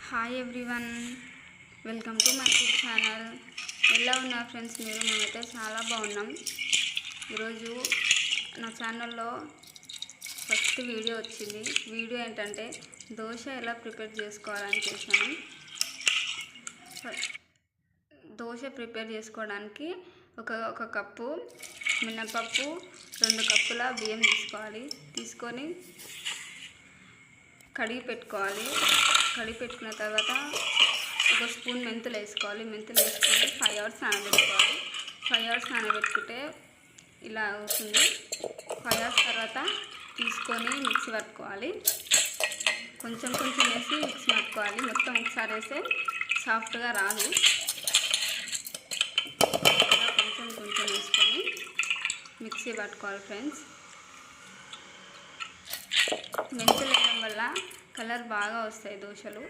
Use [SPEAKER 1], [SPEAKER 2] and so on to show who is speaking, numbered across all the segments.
[SPEAKER 1] Hi everyone, welcome to my YouTube channel. ఎలా ఉన్నారు friends? మేమైతే చాలా బాగున్నాం. ఈరోజు నా ఛానల్లో ఫస్ట్ వీడియో వచ్చింది. వీడియో ఏంటంటే దోశ ఎలా ప్రిపేర్ చేసుకోవాలని చేశాను. దోశ ప్రిపేర్ చేసుకోవడానికి ఒక కప్పు మినపప్పు, 2 కప్పుల బియ్యం తీసుకొని కడిగి పెట్టుకోవాలి. కడిగి పెట్టుకున్న తర్వాత 1 స్పూన్ మెంతులు వేసుకోవాలి. మెంతులు వేసుకొని 5 అవర్స్ నానబెట్టుకోవాలి. 5 అవర్స్ నానబెట్టుకుంటే ఇలా అవుతుంది. 5 అవర్స్ తర్వాత తీసుకొని మిక్సీ పట్టుకోవాలి. కొంచెం వేసి మిక్సీ పట్టుకోవాలి. మొత్తం ఒకసారి వేస్తే సాఫ్ట్గా రాదు. కొంచెం వేసుకొని మిక్సీ పట్టుకోవాలి ఫ్రెండ్స్. మెంతులు వేయడం వల్ల కలర్ బాగా వస్తాయి దోశలు.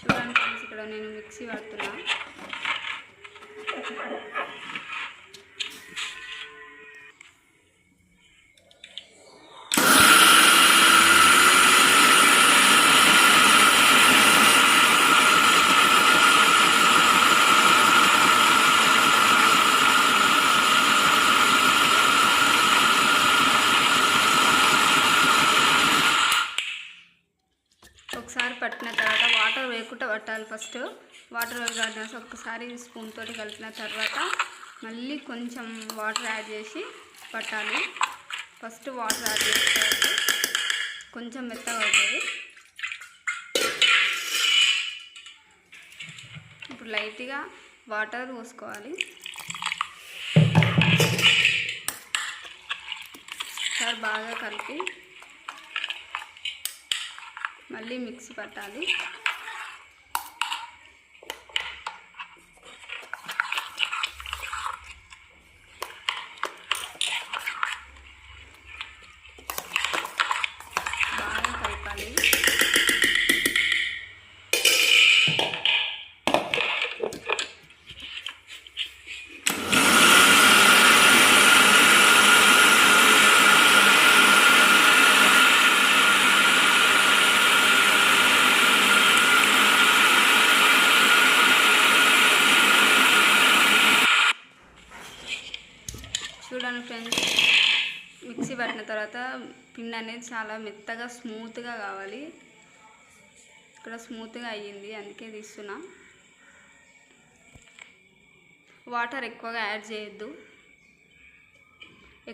[SPEAKER 1] చూడండి ఫ్రెండ్స్, ఇక్కడ నేను మిక్సీ పడుతున్నా. ఒకసారి పట్టిన తర్వాత వాటర్ వేయకుండా పట్టాలి. ఫస్ట్ వాటర్ వేయకుండా ఒక్కసారి స్పూన్ తోటి కలిపిన తర్వాత మళ్ళీ కొంచెం వాటర్ యాడ్ చేసి పట్టాలి. ఫస్ట్ వాటర్ యాడ్ చేసుకోవాలి, కొంచెం మెత్తగా అవుతుంది. ఇప్పుడు లైట్గా వాటర్ పోసుకోవాలి. ఒకసారి బాగా కలిపి మళ్ళీ మిక్సీ పట్టాలి. బాగా కలపాలి. చూడండి ఫ్రెండ్స్, మిక్సీ పట్టిన తర్వాత పిండి అనేది చాలా మెత్తగా స్మూత్గా కావాలి. ఇక్కడ స్మూత్గా అయ్యింది, అందుకే తీస్తున్నా. వాటర్ ఎక్కువగా యాడ్ చేయొద్దు.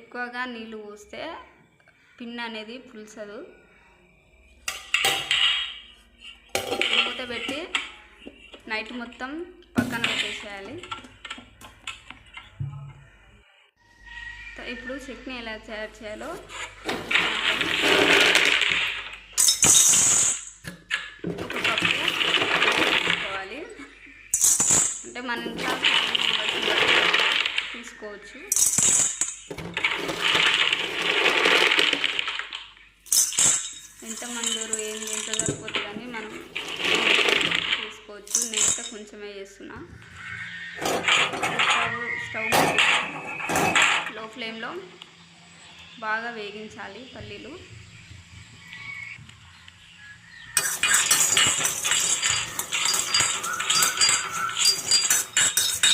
[SPEAKER 1] ఎక్కువగా నీళ్ళు పోస్తే పిండి అనేది పులుసదు. మూత పెట్టి నైట్ మొత్తం పక్కన పెట్టేసేయాలి. ఇప్పుడు చట్నీ ఎలా తయారు చేయాలో ఒక కప్పు తీసుకోవాలి. అంటే మన ఇంట్లో తీసుకోవచ్చు. ఎంతమంది ఎంత సరిపోతుంది అని మనం తీసుకోవచ్చు. నేనైతే కొంచెమే చేస్తున్నా. స్టవ్ లో ఫ్లేమ్లో బాగా వేగించాలి పల్లీలు.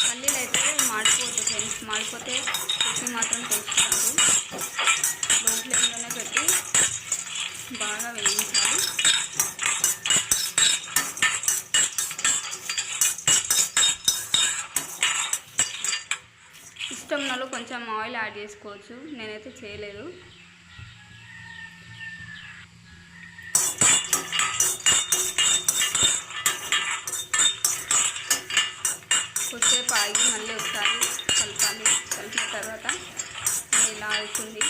[SPEAKER 1] పల్లీలు అయితే మాడిపోతుంది ఫ్రెండ్స్. మాడిపోతే చట్నీ మాత్రం టేస్ట్ రాదు. లో ఫ్లేమ్లోనే పెట్టి బాగా వేయించాలి. ఇష్టం ఉన్నోళ్ళు కొంచెం ఆయిల్ యాడ్ చేసుకోవచ్చు, నేనైతే చేయలేదు. కొద్దిసేపు ఆగి మళ్ళీ ఒకసారి కలపాలి. కలిపిన తర్వాత ఇలా అవుతుంది.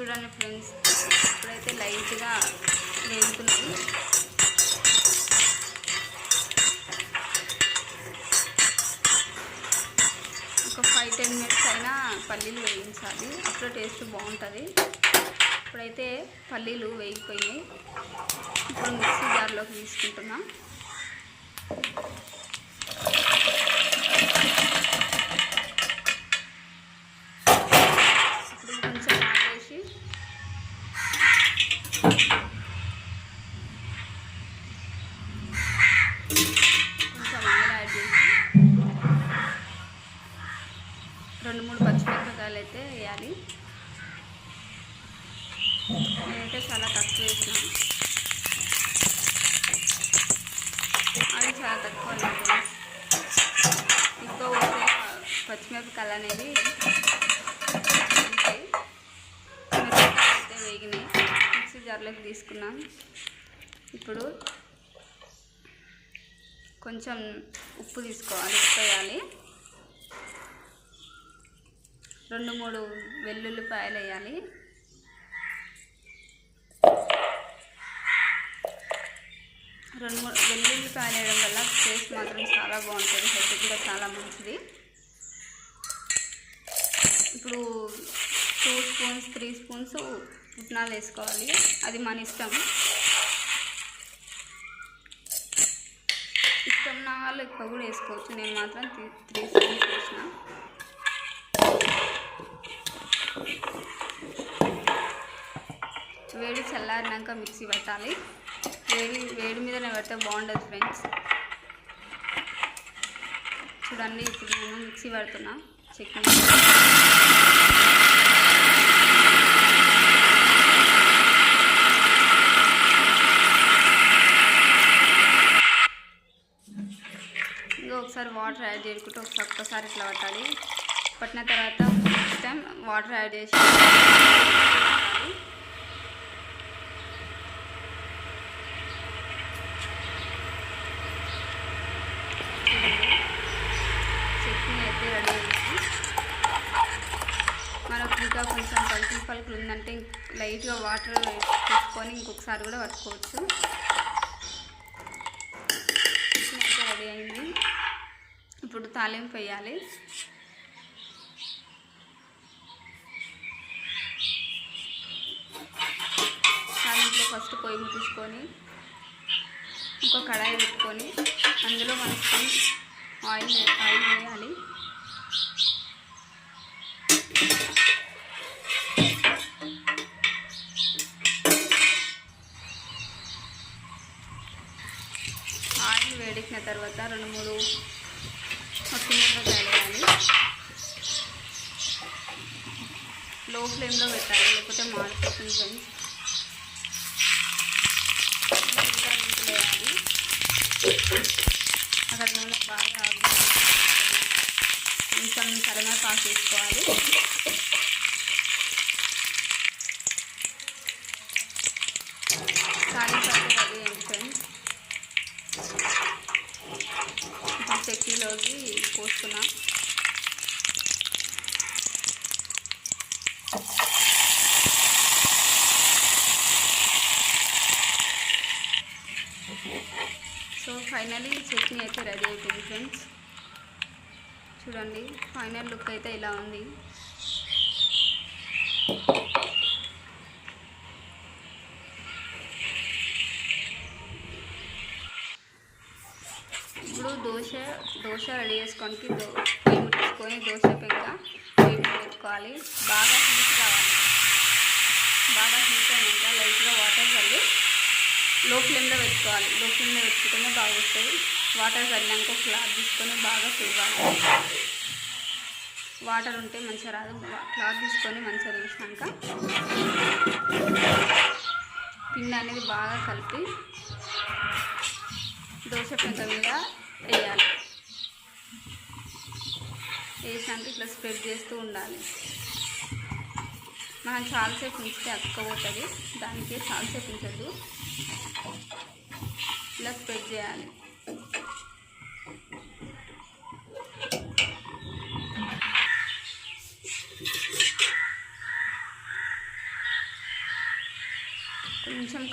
[SPEAKER 1] చూడండి ఫ్రెండ్స్, ఇప్పుడైతే లైట్గా వేగుతున్నాయి. ఒక 5-10 మినిట్స్ అయినా పల్లీలు వేయించాలి, అప్పుడు టేస్ట్ బాగుంటుంది. ఇప్పుడైతే పల్లీలు వేగిపోయినాయి. ఇప్పుడు మిక్సీ జార్లోకి తీసుకుంటున్నా. ఇప్పుడు కొంచెం ఆపేసి కొంచెం ఆయిల్ యాడ్ చేసి 2-3 పచ్చిమిరపకాయలు అయితే వేయాలి. నేనైతే చాలా తక్కువ వేసినాను, అది చాలా తక్కువ లేదు. ఎక్కువ పోతే పచ్చిమిరపకాయలు అనేది ఉంటాయి. మిరపకాయలు అయితే వేగినాయి, మిక్సీ జార్లోకి తీసుకున్నాం. ఇప్పుడు కొంచెం ఉప్పు తీసుకోవాలి, ఉప్పు వేయాలి. 2-3 వెల్లుల్లిపాయలు వేయాలి. వెల్లుల్లిపాయలు వేయడం వల్ల టేస్ట్ మాత్రం చాలా బాగుంటుంది, హెల్త్ కూడా చాలా మంచిది. ఇప్పుడు 2 స్పూన్స్ 3 స్పూన్స్ పుట్నాలు వేసుకోవాలి, అది మన ఇష్టం. ఇష్టం ఉన్న వాళ్ళు ఎక్కువ కూడా వేసుకోవచ్చు, నేను మాత్రం 3 స్పూన్స్ వేసిన. వేడి చల్లారినాక మిక్సీ పెట్టాలి. వేడి మీదనే పెడితే బాగుండదు ఫ్రెండ్స్. చూడండి, ఇప్పుడు నేను మిక్సీ పెడుతున్నా చట్నీ. ఇంకా ఒకసారి వాటర్ యాడ్ చేసుకుంటే ఒక్కసారి ఇట్లా పట్టాలి. పట్టిన తర్వాత నెక్స్ట్ టైం వాటర్ యాడ్ చేసి చట్నీ అయితే రెడీ అయింది. మనకు ఇంకా కొంచెం పలుకులు ఉందంటే లైట్గా వాటర్ వేసుకొని ఇంకొకసారి కూడా పట్టుకోవచ్చు. చట్నీ అయితే రెడీ అయింది. ఇప్పుడు తాలింపు వేయాలి. తాలింపులో ఫస్ట్ పొయ్యి ముట్టించుకొని ఇంకో కడాయి పెట్టుకొని అందులో మనం ఆయిల్ వేయాలి. ఆయిల్ వేడెక్కిన తర్వాత 2-3 పచ్చిమిరపకాయలు వేయాలి. లో ఫ్లేమ్లో పెట్టాలి, లేకపోతే మాడిపోతుంది ఫ్రెండ్స్. వేయాలి. అక్కడ నూనె బాగా కొంచెం కరివేపాకు వేసుకోవాలి. తాలింపు అయితే రెడీ అయింది ఫ్రెండ్స్. ఇప్పుడు చట్నీలోకి పోసుకున్నాం. సో ఫైనలీ చట్నీ అయితే రెడీ అయిపోయింది ఫ్రెండ్స్. చూడండి, ఫైనల్ లుక్ అయితే ఇలా ఉంది. ఇప్పుడు దోశ రెడీ చేసుకోనికి పొయ్యి ముట్టించుకొని దోశ పొయ్యి పెట్టుకోవాలి. బాగా హీట్ కావాలి. బాగా హీట్ అయినాక లైట్గా వాటర్ చల్లి లో ఫ్లేమ్లో పెట్టుకోవాలి. లో ఫ్లేమ్లో పెట్టుకుంటేనే బాగా వస్తుంది. వాటర్ చల్లినాక ఒక క్లాత్ తీసుకొని బాగా తుడవాలి. వాటర్ ఉంటే మంచిగా రాదు. క్లాత్ తీసుకొని మంచిగా తుడిచినాక పిండి అనేది బాగా కలిపి దోశ పెంక మీద వేయాలి. వేసాక ఇట్లా స్ప్రెడ్ చేస్తూ ఉండాలి. మనం చాలాసేపు ఉంచితే అతుక్కపోతుంది, దానికి చాలాసేపు ఉంచద్దు. ఇలా స్ప్రెడ్ చేయాలి.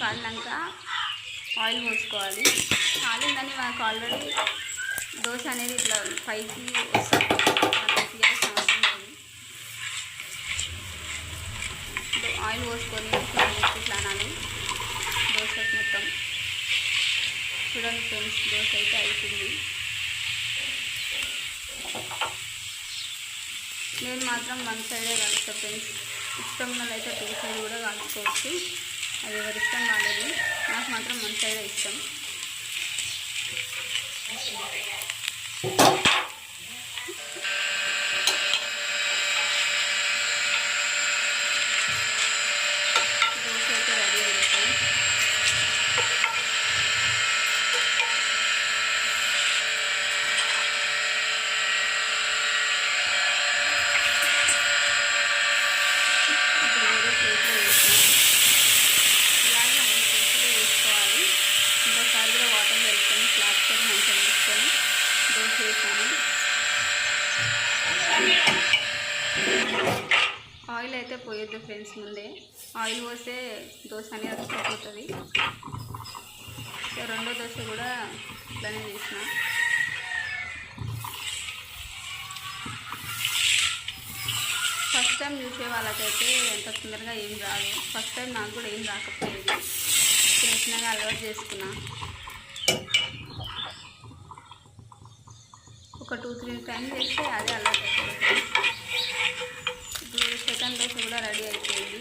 [SPEAKER 1] కాలినాక ఆయిల్ పోసుకోవాలి. కాలిందని మనకు ఆల్రెడీ దోశ అనేది ఇట్లా పైకి వస్తుంది, తీయాల్సిన అవసరం లేదు. ఆయిల్ పోసుకొని ఇట్లా అనాలి దోశకు మొత్తం. చూడండి ఫ్రెండ్స్, దోశ అయితే అయిపోయింది. నేను మాత్రం వన్ సైడే కలుస్తాను ఫ్రెండ్స్. ఇష్టం ఉన్నదైతే టూ సైడ్ కూడా కాల్చుకోవచ్చు, అది ఎవరి ఇష్టం వాళ్ళది. నాకు మాత్రం వన్ సైడే ఇష్టం. దోశ అయితే రెడీ అయింది ఫ్రెండ్స్. ఇప్పుడు వేరే ప్లేట్లో వేసాను. ఇలాగే అన్ని ప్లేట్లో వేసుకోవాలి. ఇంకోసారి కూడా వాటర్ వేసుకొని ఫ్లాట్ కూడా మంచిగా వేసుకొని దోశ వేసాను. ఆయిల్ అయితే పోయొద్దు ఫ్రెండ్స్ ముందే. ఆయిల్ పోస్తే దోశ అనేది అతుక్కుపోతుంది. సో రెండో దోశ కూడా ఇట్లానే చేసిన. ఫస్ట్ టైం చూసే వాళ్ళకైతే ఎంత తొందరగా ఏం రాదు. ఫస్ట్ టైం నాకు కూడా ఏం రాకపోయేది, చిన్న చిన్నగా అలవాటు చేసుకున్నా. ఒక 2-3 టైమ్స్ చేస్తే అదే అలవాటు అయిపోతుంది. ఇప్పుడు సెకండ్ దోశ కూడా రెడీ అయిపోయింది.